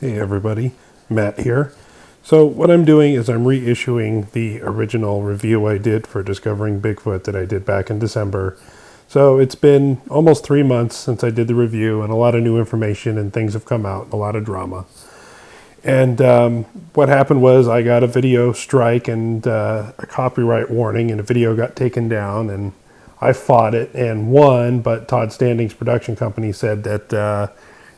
Hey everybody, Matt here. So what I'm doing is I'm reissuing the original review I did for Discovering Bigfoot that I did back in December. So it's been almost 3 months since I did the review, and a lot of new information and things have come out, a lot of drama. And what happened was I got a video strike and a copyright warning, and a video got taken down, and I fought it and won, but Todd Standing's production company said that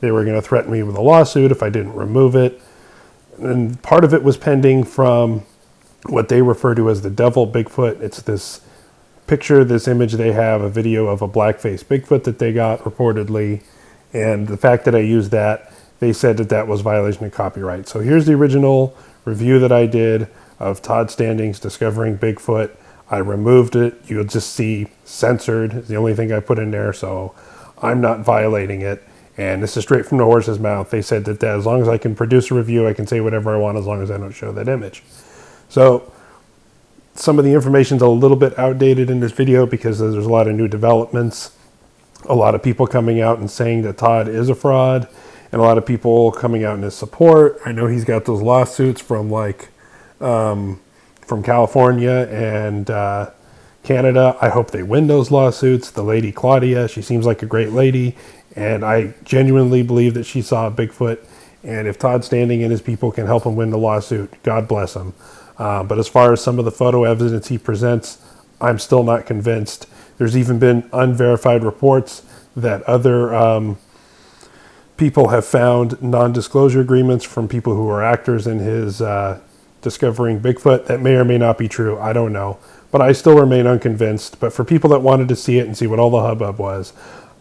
they were going to threaten me with a lawsuit if I didn't remove it. And part of it was pending from what they refer to as the devil Bigfoot. It's this picture, this image they have, a video of a black-faced Bigfoot that they got reportedly. And the fact that I used that, they said that that was violation of copyright. So here's the original review that I did of Todd Standing's Discovering Bigfoot. I removed it. You'll just see censored. It's the only thing I put in there, so I'm not violating it. And this is straight from the horse's mouth. They said that as long as I can produce a review, I can say whatever I want as long as I don't show that image. So some of the information's a little bit outdated in this video because there's a lot of new developments. A lot of people coming out and saying that Todd is a fraud, and a lot of people coming out in his support. I know he's got those lawsuits from from California and Canada. I hope they win those lawsuits. The lady Claudia, she seems like a great lady, and I genuinely believe that she saw a Bigfoot. And if Todd Standing and his people can help him win the lawsuit, God bless him. But as far as some of the photo evidence he presents, I'm still not convinced. There's even been unverified reports that other people have found non-disclosure agreements from people who are actors in his Discovering Bigfoot. That may or may not be true. I don't know. But I still remain unconvinced. But for people that wanted to see it and see what all the hubbub was,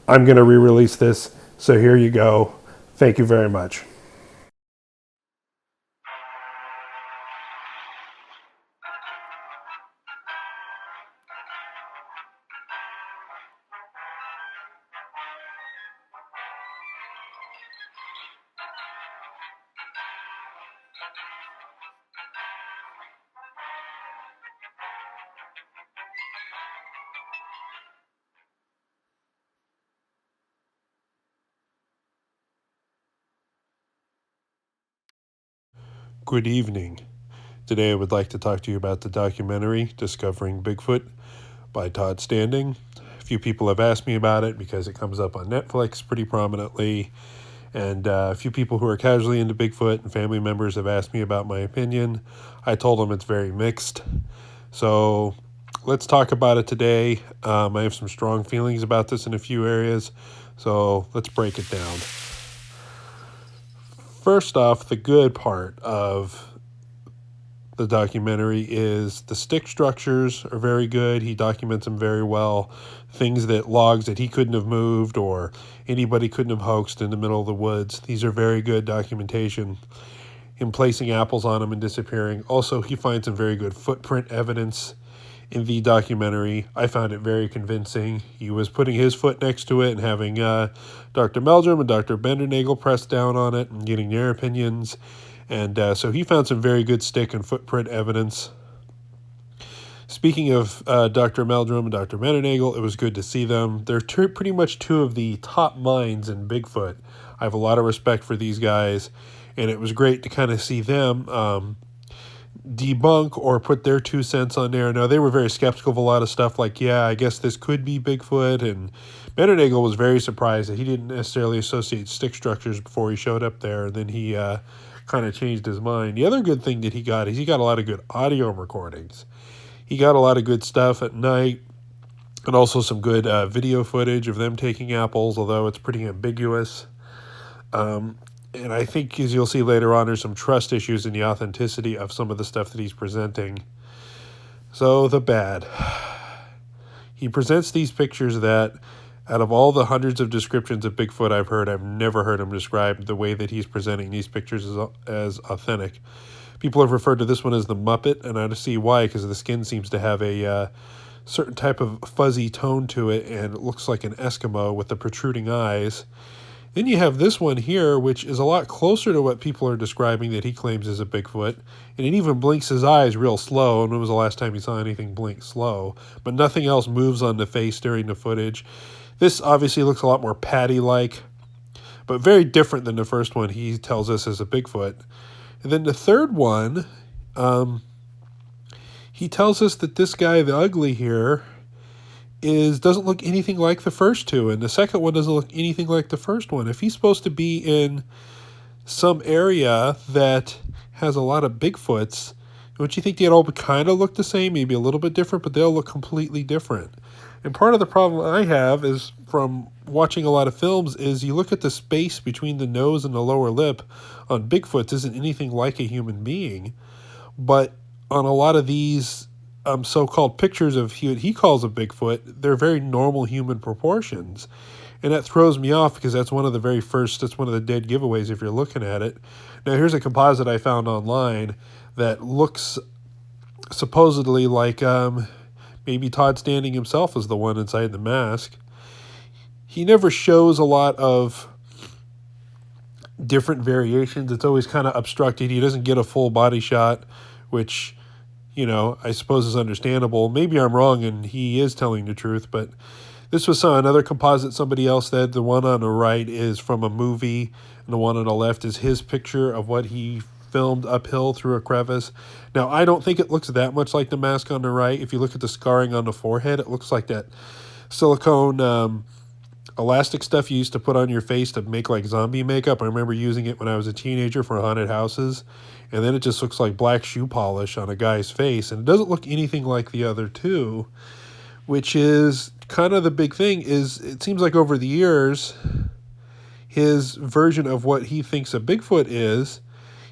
I'm going to re-release this. So here you go. Thank you very much. Good evening. Today I would like to talk to you about the documentary Discovering Bigfoot by Todd Standing. A few people have asked me about it because it comes up on Netflix pretty prominently, and a few people who are casually into Bigfoot and family members have asked me about my opinion. I told them it's very mixed. So let's talk about it today. I have some strong feelings about this in a few areas, so let's break it down. First off, the good part of the documentary is the stick structures are very good. He documents them very well. Logs that he couldn't have moved or anybody couldn't have hoaxed in the middle of the woods. These are very good documentation. Him placing apples on them and disappearing. Also, he finds some very good footprint evidence in the documentary. I found it very convincing. He was putting his foot next to it and having Dr. Meldrum and Dr. Bendernagel press down on it and getting their opinions. And so he found some very good stick and footprint evidence. Speaking of Dr. Meldrum and Dr. Bendernagel, it was good to see them. They're pretty much two of the top minds in Bigfoot. I have a lot of respect for these guys, and it was great to kind of see them debunk or put their 2 cents on there. Now, they were very skeptical of a lot of stuff, like, yeah, I guess this could be Bigfoot, and Bendernagel was very surprised that he didn't necessarily associate stick structures before he showed up there, and then he kind of changed his mind. The other good thing that he got is he got a lot of good audio recordings. He got a lot of good stuff at night, and also some good video footage of them taking apples, although it's pretty ambiguous. And I think, as you'll see later on, there's some trust issues in the authenticity of some of the stuff that he's presenting. So, the bad. He presents these pictures that, out of all the hundreds of descriptions of Bigfoot I've heard, I've never heard him described the way that he's presenting these pictures as authentic. People have referred to this one as the Muppet, and I see why, because the skin seems to have a certain type of fuzzy tone to it, and it looks like an Eskimo with the protruding eyes. Then you have this one here, which is a lot closer to what people are describing that he claims is a Bigfoot. And it even blinks his eyes real slow. And when was the last time you saw anything blink slow? But nothing else moves on the face during the footage. This obviously looks a lot more Patty-like. but very different than the first one he tells us is a Bigfoot. And then the third one, he tells us that this guy, the ugly here, doesn't look anything like the first two, and the second one doesn't look anything like the first one. If he's supposed to be in some area that has a lot of Bigfoots, don't you think they'd all kind of look the same, maybe a little bit different, but they'll look completely different? And part of the problem I have is from watching a lot of films is you look at the space between the nose and the lower lip on Bigfoots isn't anything like a human being, but on a lot of these so-called pictures of what he calls a Bigfoot, they're very normal human proportions. And that throws me off because that's one of the dead giveaways if you're looking at it. Now, here's a composite I found online that looks supposedly like maybe Todd Standing himself is the one inside the mask. He never shows a lot of different variations. It's always kind of obstructed. He doesn't get a full body shot, which, I suppose is understandable. Maybe I'm wrong and he is telling the truth, but this was another composite somebody else said. The one on the right is from a movie, and the one on the left is his picture of what he filmed uphill through a crevice. Now, I don't think it looks that much like the mask on the right. If you look at the scarring on the forehead, it looks like that silicone elastic stuff you used to put on your face to make like zombie makeup. I remember using it when I was a teenager for haunted houses, and then it just looks like black shoe polish on a guy's face, and it doesn't look anything like the other two, which is kind of the big thing. Is it seems like over the years, his version of what he thinks a Bigfoot is,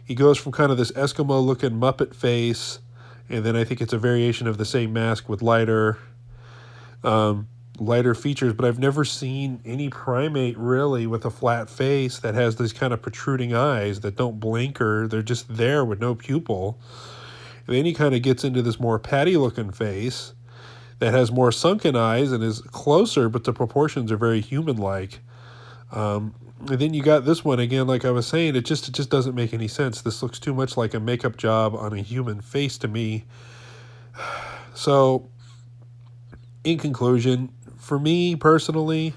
he goes from kind of this Eskimo-looking Muppet face, and then I think it's a variation of the same mask with lighter features, but I've never seen any primate really with a flat face that has these kind of protruding eyes that don't blink, or they're just there with no pupil. And then he kind of gets into this more patty-looking face that has more sunken eyes and is closer, but the proportions are very human-like. And then you got this one again, like I was saying, it just doesn't make any sense. This looks too much like a makeup job on a human face to me. So, in conclusion, for me personally,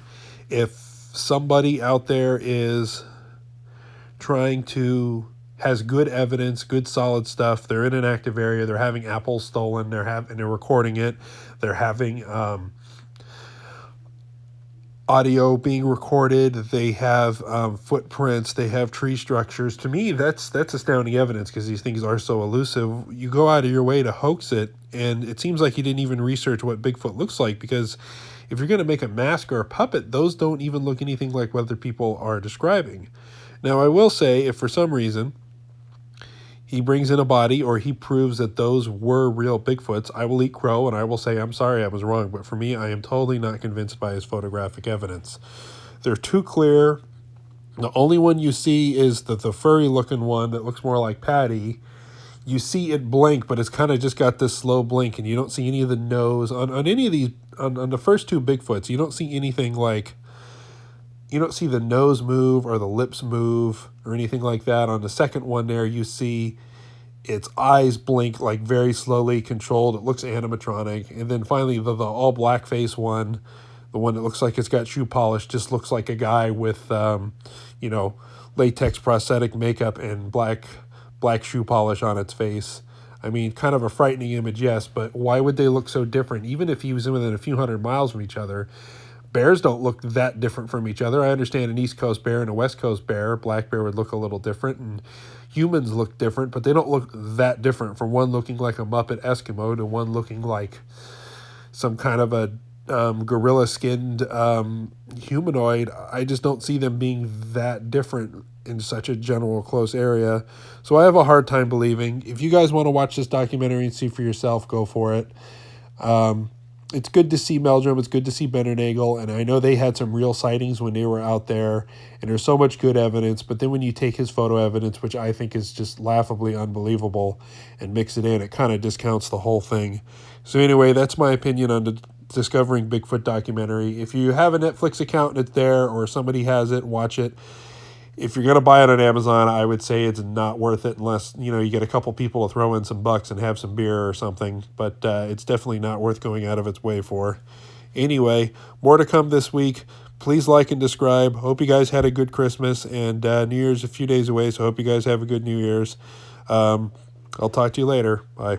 if somebody out there has good evidence, good solid stuff, they're in an active area, they're having apples stolen, they're recording it, they're having audio being recorded, they have footprints, they have tree structures. To me, that's astounding evidence because these things are so elusive. You go out of your way to hoax it, and it seems like you didn't even research what Bigfoot looks like, because if you're going to make a mask or a puppet, those don't even look anything like what other people are describing. Now, I will say, if for some reason he brings in a body or he proves that those were real Bigfoots, I will eat crow and I will say, I'm sorry, I was wrong. But for me, I am totally not convinced by his photographic evidence. They're too clear. The only one you see is the furry-looking one that looks more like Patty. You see it blink, but it's kind of just got this slow blink, and you don't see any of the nose. On any of these, on the first two Bigfoots, you don't see anything like, you don't see the nose move or the lips move or anything like that. On the second one there, you see its eyes blink like very slowly, controlled. It looks animatronic. And then finally, the all black face one, the one that looks like it's got shoe polish, just looks like a guy with, latex prosthetic makeup and black shoe polish on its face. I mean, kind of a frightening image, yes, but why would they look so different? Even if he was within a few hundred miles from each other, bears don't look that different from each other. I understand an East Coast bear and a West Coast bear, black bear would look a little different, and humans look different, but they don't look that different, from one looking like a Muppet Eskimo to one looking like some kind of a gorilla-skinned humanoid. I just don't see them being that different in such a general close area. So I have a hard time believing. If you guys want to watch this documentary and see for yourself, go for it. It's good to see Meldrum. It's good to see Bennernagel. And I know they had some real sightings when they were out there. And there's so much good evidence. But then when you take his photo evidence, which I think is just laughably unbelievable, and mix it in, it kind of discounts the whole thing. So anyway, that's my opinion on the Discovering Bigfoot documentary. If you have a Netflix account and it's there, or somebody has it, watch it. If you're going to buy it on Amazon, I would say it's not worth it unless, you get a couple people to throw in some bucks and have some beer or something. But it's definitely not worth going out of its way for. Anyway, more to come this week. please like and subscribe. Hope you guys had a good Christmas, and New Year's a few days away, so hope you guys have a good New Year's. I'll talk to you later. Bye.